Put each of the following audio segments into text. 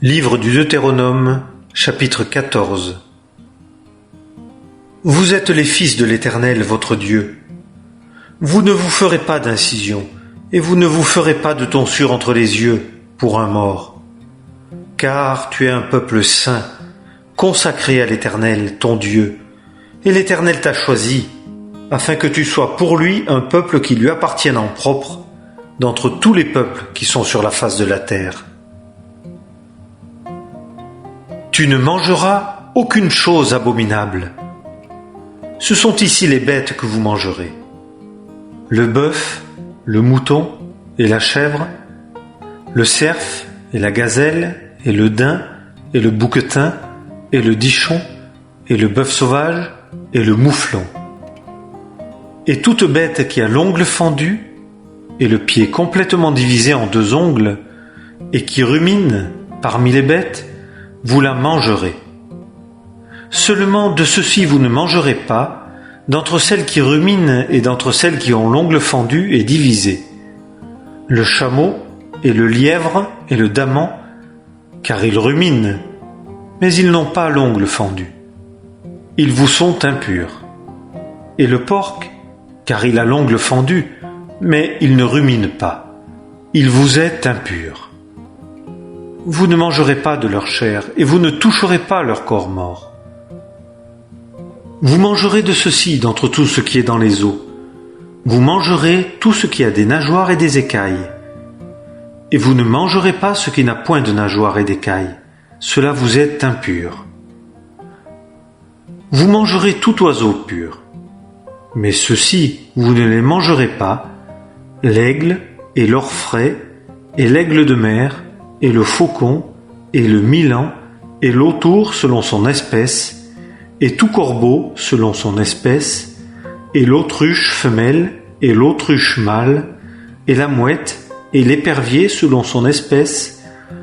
Livre du Deutéronome, chapitre 14. Vous êtes les fils de l'Éternel, votre Dieu. Vous ne vous ferez pas d'incision, et vous ne vous ferez pas de tonsure entre les yeux pour un mort. Car tu es un peuple saint, consacré à l'Éternel, ton Dieu, et l'Éternel t'a choisi, afin que tu sois pour lui un peuple qui lui appartienne en propre, d'entre tous les peuples qui sont sur la face de la terre. Tu ne mangeras aucune chose abominable. Ce sont ici les bêtes que vous mangerez. Le bœuf, le mouton et la chèvre, le cerf et la gazelle et le daim et le bouquetin et le dishon et le bœuf sauvage et le mouflon. Et toute bête qui a l'ongle fendu et le pied complètement divisé en deux ongles et qui rumine parmi les bêtes, vous la mangerez. Seulement de ceci vous ne mangerez pas, d'entre celles qui ruminent et d'entre celles qui ont l'ongle fendu et divisé. Le chameau et le lièvre et le daman, car ils ruminent, mais ils n'ont pas l'ongle fendu. Ils vous sont impurs. Et le porc, car il a l'ongle fendu, mais il ne rumine pas. Il vous est impur. Vous ne mangerez pas de leur chair, et vous ne toucherez pas leur corps mort. Vous mangerez de ceci d'entre tout ce qui est dans les eaux. Vous mangerez tout ce qui a des nageoires et des écailles. Et vous ne mangerez pas ce qui n'a point de nageoires et d'écailles. Cela vous est impur. Vous mangerez tout oiseau pur. Mais ceux-ci, vous ne les mangerez pas, l'aigle et l'orfraie et l'aigle de mer, et le faucon, et le milan, et l'autour selon son espèce, et tout corbeau selon son espèce, et l'autruche femelle, et l'autruche mâle, et la mouette, et l'épervier selon son espèce,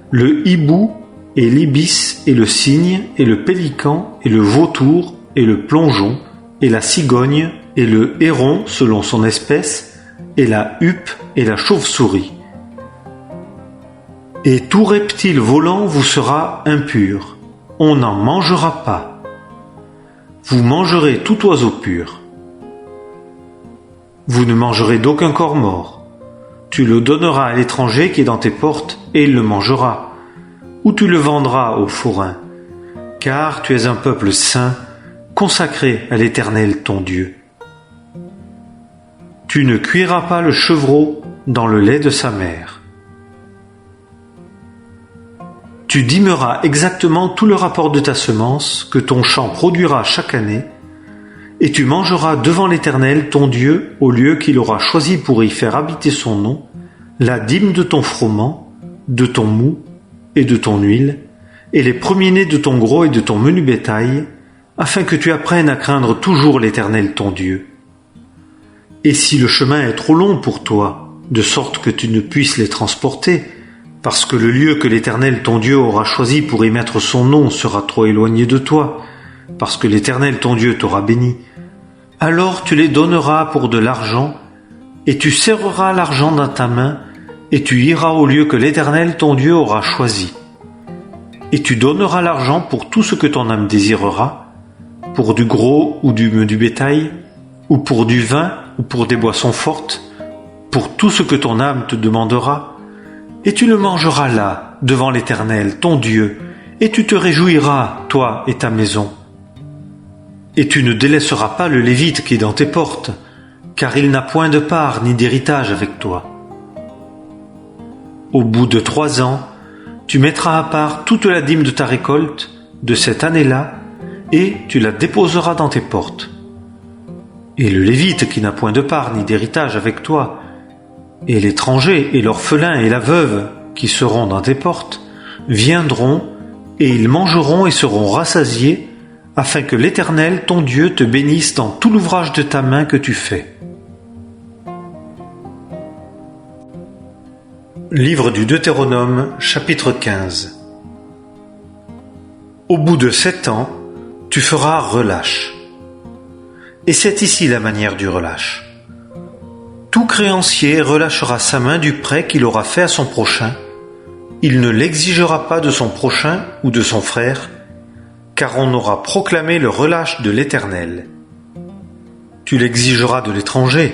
le hibou, et l'ibis, et le cygne, et le pélican, et le vautour, et le plongeon, et la cigogne, et le héron selon son espèce, et la huppe, et la chauve-souris. Et tout reptile volant vous sera impur, on n'en mangera pas. Vous mangerez tout oiseau pur. Vous ne mangerez d'aucun corps mort. Tu le donneras à l'étranger qui est dans tes portes, et il le mangera, ou tu le vendras aux forains, car tu es un peuple saint, consacré à l'Éternel ton Dieu. Tu ne cuiras pas le chevreau dans le lait de sa mère. Tu dîmeras exactement tout le rapport de ta semence que ton champ produira chaque année, et tu mangeras devant l'Éternel ton Dieu au lieu qu'il aura choisi pour y faire habiter son nom, la dîme de ton froment, de ton mou et de ton huile, et les premiers-nés de ton gros et de ton menu bétail, afin que tu apprennes à craindre toujours l'Éternel ton Dieu. Et si le chemin est trop long pour toi, de sorte que tu ne puisses les transporter, parce que le lieu que l'Éternel ton Dieu aura choisi pour y mettre son nom sera trop éloigné de toi, parce que l'Éternel ton Dieu t'aura béni, alors tu les donneras pour de l'argent, et tu serreras l'argent dans ta main, et tu iras au lieu que l'Éternel ton Dieu aura choisi. Et tu donneras l'argent pour tout ce que ton âme désirera, pour du gros ou du menu bétail, ou pour du vin, ou pour des boissons fortes, pour tout ce que ton âme te demandera, et tu le mangeras là, devant l'Éternel, ton Dieu, et tu te réjouiras, toi et ta maison. Et tu ne délaisseras pas le Lévite qui est dans tes portes, car il n'a point de part ni d'héritage avec toi. Au bout de 3 ans, tu mettras à part toute la dîme de ta récolte, de cette année-là, et tu la déposeras dans tes portes. Et le Lévite qui n'a point de part ni d'héritage avec toi, et l'étranger et l'orphelin et la veuve qui seront dans tes portes, viendront, et ils mangeront et seront rassasiés, afin que l'Éternel, ton Dieu, te bénisse dans tout l'ouvrage de ta main que tu fais. Livre du Deutéronome, chapitre 15. Au bout de 7 ans, tu feras relâche. Et c'est ici la manière du relâche. Tout créancier relâchera sa main du prêt qu'il aura fait à son prochain, il ne l'exigera pas de son prochain ou de son frère, car on aura proclamé le relâche de l'Éternel. Tu l'exigeras de l'étranger,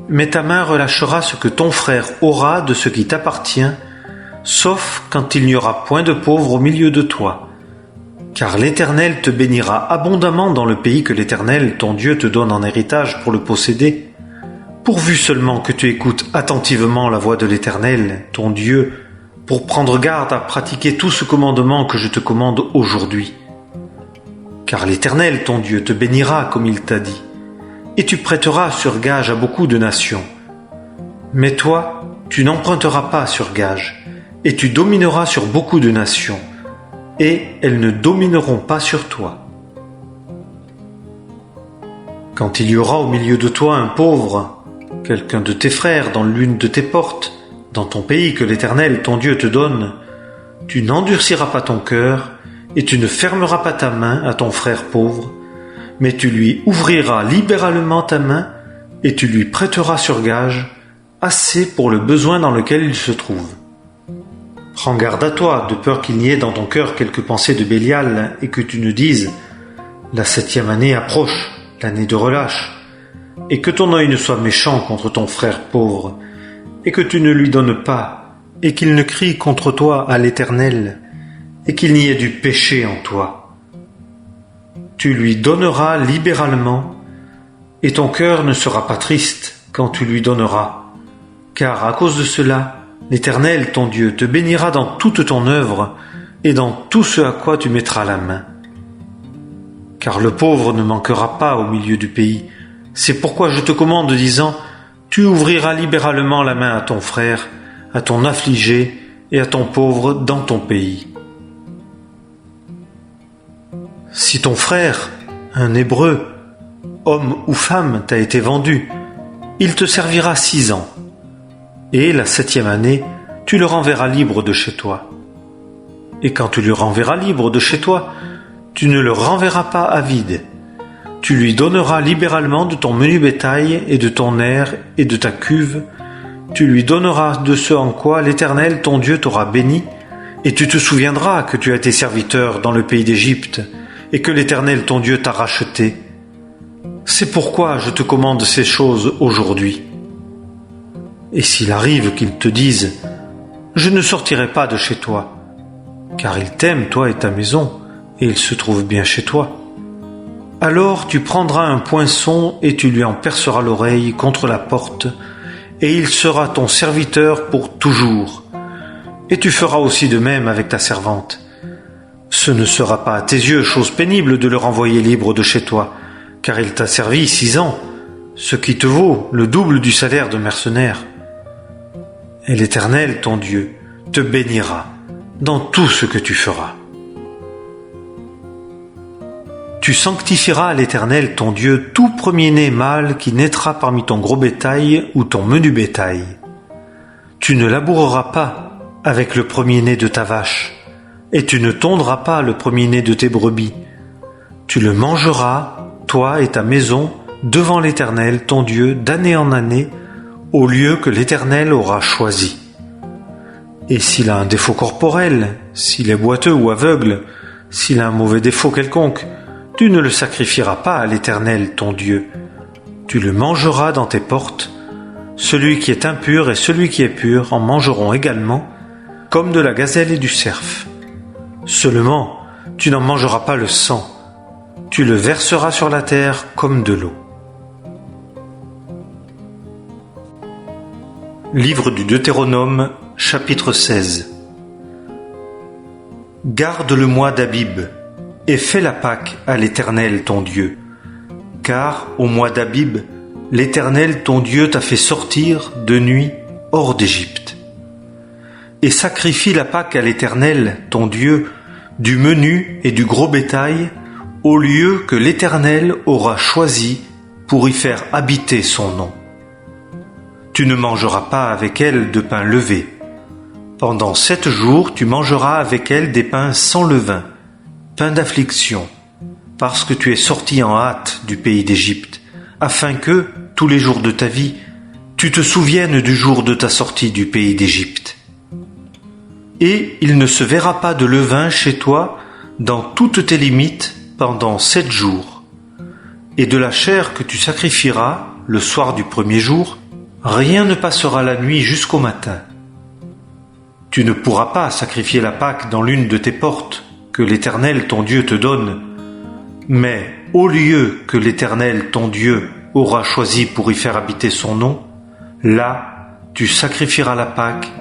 mais ta main relâchera ce que ton frère aura de ce qui t'appartient, sauf quand il n'y aura point de pauvre au milieu de toi. Car l'Éternel te bénira abondamment dans le pays que l'Éternel, ton Dieu, te donne en héritage pour le posséder, pourvu seulement que tu écoutes attentivement la voix de l'Éternel, ton Dieu, pour prendre garde à pratiquer tout ce commandement que je te commande aujourd'hui. Car l'Éternel, ton Dieu, te bénira comme il t'a dit, et tu prêteras sur gage à beaucoup de nations. Mais toi, tu n'emprunteras pas sur gage, et tu domineras sur beaucoup de nations, et elles ne domineront pas sur toi. Quand il y aura au milieu de toi un pauvre, quelqu'un de tes frères dans l'une de tes portes, dans ton pays que l'Éternel, ton Dieu, te donne, tu n'endurciras pas ton cœur, et tu ne fermeras pas ta main à ton frère pauvre, mais tu lui ouvriras libéralement ta main, et tu lui prêteras sur gage assez pour le besoin dans lequel il se trouve. Prends garde à toi, de peur qu'il n'y ait dans ton cœur quelque pensée de Bélial, et que tu ne dises « La 7e année approche, l'année de relâche », et que ton œil ne soit méchant contre ton frère pauvre, et que tu ne lui donnes pas, et qu'il ne crie contre toi à l'Éternel, et qu'il n'y ait du péché en toi. Tu lui donneras libéralement, et ton cœur ne sera pas triste quand tu lui donneras, car à cause de cela, l'Éternel, ton Dieu, te bénira dans toute ton œuvre et dans tout ce à quoi tu mettras la main. Car le pauvre ne manquera pas au milieu du pays. C'est pourquoi je te commande disant, tu ouvriras libéralement la main à ton frère, à ton affligé et à ton pauvre dans ton pays. Si ton frère, un Hébreu, homme ou femme, t'a été vendu, il te servira 6 ans. Et la 7e année, tu le renverras libre de chez toi. Et quand tu le renverras libre de chez toi, tu ne le renverras pas à vide. Tu lui donneras libéralement de ton menu bétail et de ton aire et de ta cuve. Tu lui donneras de ce en quoi l'Éternel, ton Dieu, t'aura béni, et tu te souviendras que tu as été serviteur dans le pays d'Égypte, et que l'Éternel, ton Dieu, t'a racheté. C'est pourquoi je te commande ces choses aujourd'hui. Et s'il arrive qu'ils te disent « Je ne sortirai pas de chez toi », car ils t'aiment, toi et ta maison, et ils se trouvent bien chez toi, alors tu prendras un poinçon et tu lui en perceras l'oreille contre la porte, et il sera ton serviteur pour toujours. Et tu feras aussi de même avec ta servante. Ce ne sera pas à tes yeux chose pénible de le renvoyer libre de chez toi, car il t'a servi 6 ans, ce qui te vaut le double du salaire de mercenaire. Et l'Éternel, ton Dieu, te bénira dans tout ce que tu feras. Tu sanctifieras à l'Éternel, ton Dieu, tout premier-né mâle qui naîtra parmi ton gros bétail ou ton menu bétail. Tu ne laboureras pas avec le premier-né de ta vache, et tu ne tondras pas le premier-né de tes brebis. Tu le mangeras, toi et ta maison, devant l'Éternel, ton Dieu, d'année en année, au lieu que l'Éternel aura choisi. Et s'il a un défaut corporel, s'il est boiteux ou aveugle, s'il a un mauvais défaut quelconque, tu ne le sacrifieras pas à l'Éternel, ton Dieu. Tu le mangeras dans tes portes. Celui qui est impur et celui qui est pur en mangeront également, comme de la gazelle et du cerf. Seulement, tu n'en mangeras pas le sang. Tu le verseras sur la terre comme de l'eau. Livre du Deutéronome, chapitre 16. Garde le mois d'Abib, et fais la Pâque à l'Éternel ton Dieu. Car au mois d'Abib, l'Éternel ton Dieu t'a fait sortir de nuit hors d'Égypte. Et sacrifie la Pâque à l'Éternel ton Dieu du menu et du gros bétail, au lieu que l'Éternel aura choisi pour y faire habiter son nom. Tu ne mangeras pas avec elle de pain levé. Pendant 7 jours, tu mangeras avec elle des pains sans levain, pain d'affliction, parce que tu es sorti en hâte du pays d'Égypte, afin que, tous les jours de ta vie, tu te souviennes du jour de ta sortie du pays d'Égypte. et il ne se verra pas de levain chez toi dans toutes tes limites pendant 7 jours. Et de la chair que tu sacrifieras le soir du premier jour, rien ne passera la nuit jusqu'au matin. Tu ne pourras pas sacrifier la Pâque dans l'une de tes portes que l'Éternel ton Dieu te donne, mais au lieu que l'Éternel ton Dieu aura choisi pour y faire habiter son nom, là tu sacrifieras la Pâque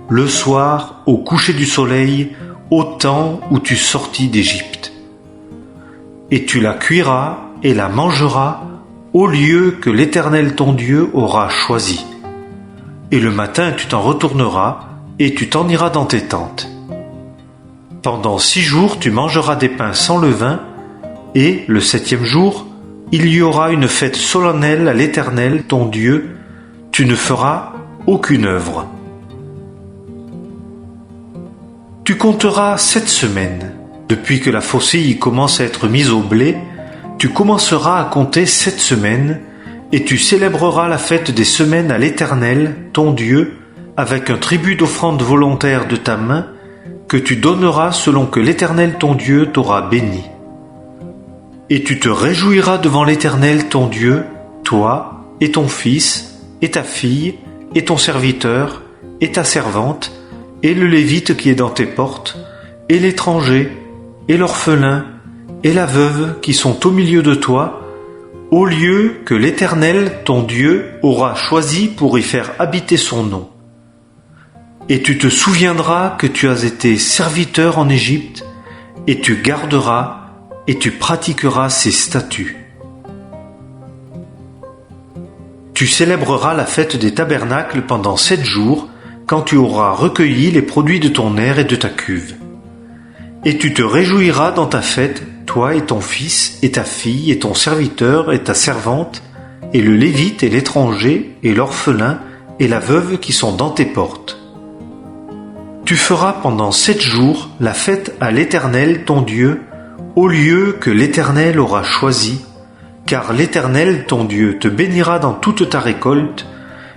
le soir au coucher du soleil, au temps où tu sortis d'Égypte. Et tu la cuiras et la mangeras au lieu que l'Éternel ton Dieu aura choisi. Et le matin tu t'en retourneras et tu t'en iras dans tes tentes. Pendant 6 jours tu mangeras des pains sans levain, et le 7e jour, il y aura une fête solennelle à l'Éternel ton Dieu, tu ne feras aucune œuvre. Tu compteras 7 semaines. Depuis que la faucille commence à être mise au blé, tu commenceras à compter 7 semaines, et tu célébreras la fête des semaines à l'Éternel, ton Dieu, avec un tribut d'offrande volontaire de ta main, que tu donneras selon que l'Éternel ton Dieu t'aura béni. Et tu te réjouiras devant l'Éternel ton Dieu, toi, et ton fils, et ta fille, et ton serviteur, et ta servante, et le Lévite qui est dans tes portes, et l'étranger, et l'orphelin, et la veuve qui sont au milieu de toi, au lieu que l'Éternel ton Dieu aura choisi pour y faire habiter son nom. Et tu te souviendras que tu as été serviteur en Égypte, et tu garderas et tu pratiqueras ses statuts. Tu célébreras la fête des tabernacles pendant 7 jours, quand tu auras recueilli les produits de ton aire et de ta cuve. Et tu te réjouiras dans ta fête, toi et ton fils, et ta fille, et ton serviteur, et ta servante, et le Lévite, et l'étranger, et l'orphelin, et la veuve qui sont dans tes portes. Tu feras pendant 7 jours la fête à l'Éternel ton Dieu, au lieu que l'Éternel aura choisi, car l'Éternel ton Dieu te bénira dans toute ta récolte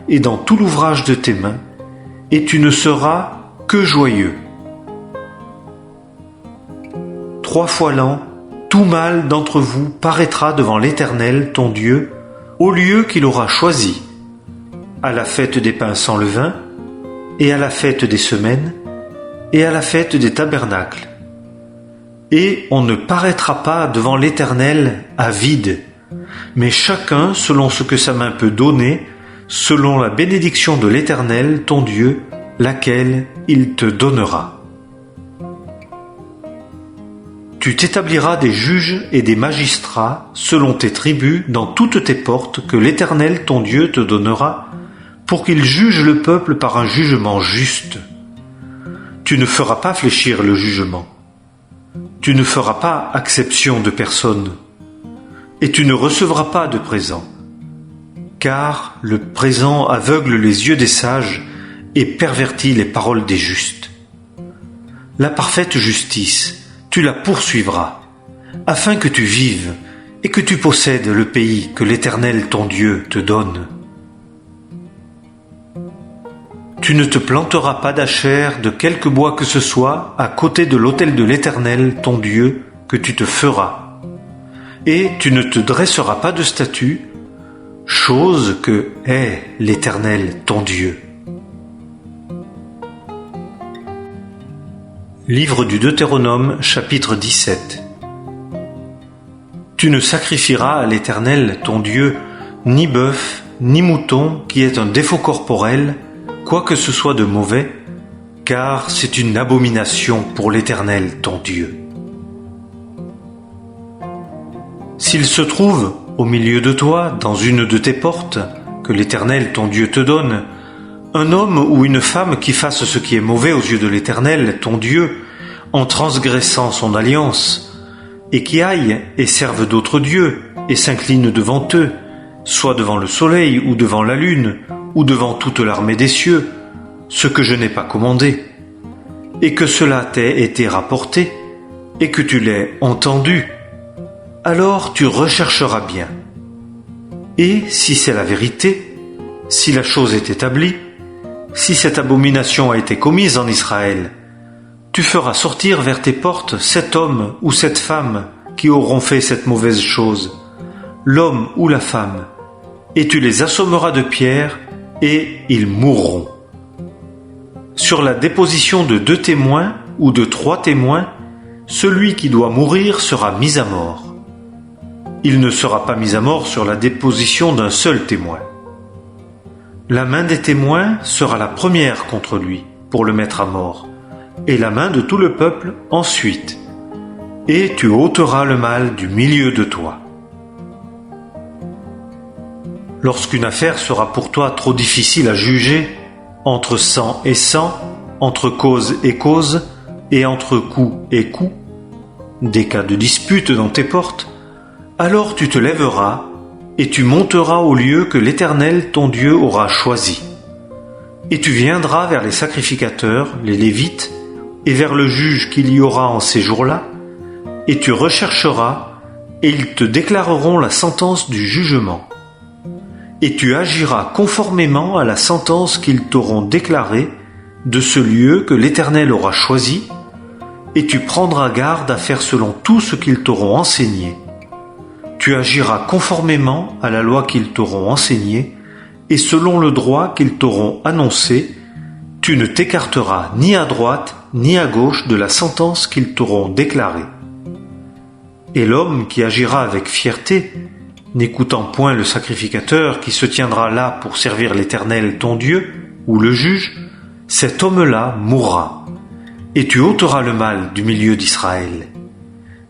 et dans tout l'ouvrage de tes mains, et tu ne seras que joyeux. 3 fois l'an, tout mâle d'entre vous paraîtra devant l'Éternel ton Dieu, au lieu qu'il aura choisi, à la fête des pains sans levain, et à la fête des semaines, et à la fête des tabernacles. Et on ne paraîtra pas devant l'Éternel à vide, mais chacun selon ce que sa main peut donner, selon la bénédiction de l'Éternel, ton Dieu, laquelle il te donnera. Tu t'établiras des juges et des magistrats selon tes tribus dans toutes tes portes que l'Éternel, ton Dieu, te donnera, pour qu'ils jugent le peuple par un jugement juste. Tu ne feras pas fléchir le jugement. Tu ne feras pas acception de personne, et tu ne recevras pas de présent, car le présent aveugle les yeux des sages et pervertit les paroles des justes. La parfaite justice, tu la poursuivras, afin que tu vives et que tu possèdes le pays que l'Éternel ton Dieu te donne. Tu ne te planteras pas d'achère de quelque bois que ce soit à côté de l'autel de l'Éternel, ton Dieu, que tu te feras. Et tu ne te dresseras pas de statue, chose que est l'Éternel, ton Dieu. Livre du Deutéronome, chapitre 17. Tu ne sacrifieras à l'Éternel, ton Dieu, ni bœuf, ni mouton qui ait un défaut corporel, quoi que ce soit de mauvais, car c'est une abomination pour l'Éternel ton Dieu. S'il se trouve au milieu de toi, dans une de tes portes, que l'Éternel ton Dieu te donne, un homme ou une femme qui fasse ce qui est mauvais aux yeux de l'Éternel ton Dieu, en transgressant son alliance, et qui aille et serve d'autres dieux, et s'incline devant eux, soit devant le soleil ou devant la lune, ou devant toute l'armée des cieux, ce que je n'ai pas commandé, et que cela t'ait été rapporté, et que tu l'aies entendu, alors tu rechercheras bien. Et si c'est la vérité, si la chose est établie, si cette abomination a été commise en Israël, Tu feras sortir vers tes portes 7 hommes ou 7 femmes qui auront fait cette mauvaise chose, l'homme ou la femme, et tu les assommeras de pierres, et ils mourront. Sur la déposition de 2 témoins ou de 3 témoins, celui qui doit mourir sera mis à mort. Il ne sera pas mis à mort sur la déposition d'un seul témoin. La main des témoins sera la première contre lui, pour le mettre à mort, et la main de tout le peuple ensuite. Et tu ôteras le mal du milieu de toi. Lorsqu'une affaire sera pour toi trop difficile à juger, entre sang et sang, entre cause et cause, et entre coup et coup, des cas de dispute dans tes portes, alors tu te lèveras, et tu monteras au lieu que l'Éternel ton Dieu aura choisi. Et tu viendras vers les sacrificateurs, les Lévites, et vers le juge qu'il y aura en ces jours-là, et tu rechercheras, et ils te déclareront la sentence du jugement. Et tu agiras conformément à la sentence qu'ils t'auront déclarée de ce lieu que l'Éternel aura choisi, et tu prendras garde à faire selon tout ce qu'ils t'auront enseigné. Tu agiras conformément à la loi qu'ils t'auront enseignée, et selon le droit qu'ils t'auront annoncé, tu ne t'écarteras ni à droite ni à gauche de la sentence qu'ils t'auront déclarée. Et l'homme qui agira avec fierté, n'écoutant point le sacrificateur qui se tiendra là pour servir l'Éternel ton Dieu, ou le juge, cet homme-là mourra, et tu ôteras le mal du milieu d'Israël.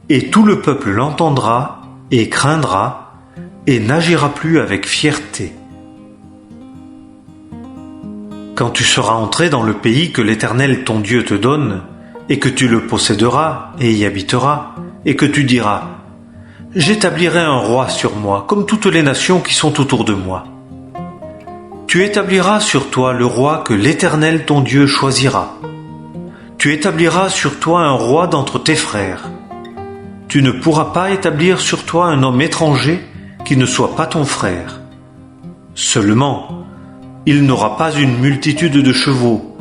Et tout le peuple l'entendra et craindra, et n'agira plus avec fierté. Quand tu seras entré dans le pays que l'Éternel ton Dieu te donne, et que tu le posséderas et y habiteras, et que tu diras « J'établirai un roi sur moi, comme toutes les nations qui sont autour de moi. » Tu établiras sur toi le roi que l'Éternel ton Dieu choisira. Tu établiras sur toi un roi d'entre tes frères. Tu ne pourras pas établir sur toi un homme étranger qui ne soit pas ton frère. Seulement, il n'aura pas une multitude de chevaux,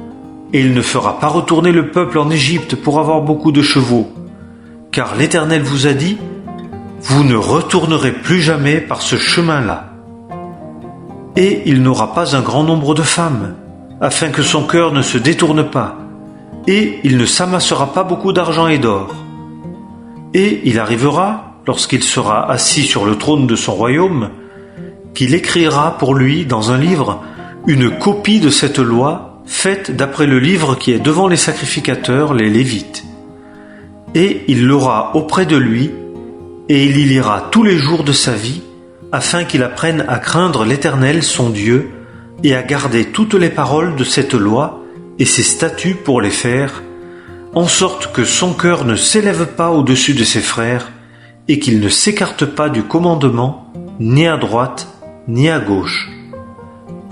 et il ne fera pas retourner le peuple en Égypte pour avoir beaucoup de chevaux, car l'Éternel vous a dit, vous ne retournerez plus jamais par ce chemin-là. Et il n'aura pas un grand nombre de femmes, afin que son cœur ne se détourne pas, et il ne s'amassera pas beaucoup d'argent et d'or. Et il arrivera, lorsqu'il sera assis sur le trône de son royaume, qu'il écrira pour lui dans un livre une copie de cette loi faite d'après le livre qui est devant les sacrificateurs, les Lévites. Et il l'aura auprès de lui, et il y lira tous les jours de sa vie, afin qu'il apprenne à craindre l'Éternel son Dieu, et à garder toutes les paroles de cette loi et ses statuts pour les faire, en sorte que son cœur ne s'élève pas au-dessus de ses frères, et qu'il ne s'écarte pas du commandement, ni à droite, ni à gauche,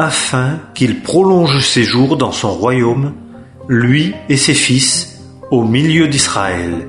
afin qu'il prolonge ses jours dans son royaume, lui et ses fils, au milieu d'Israël.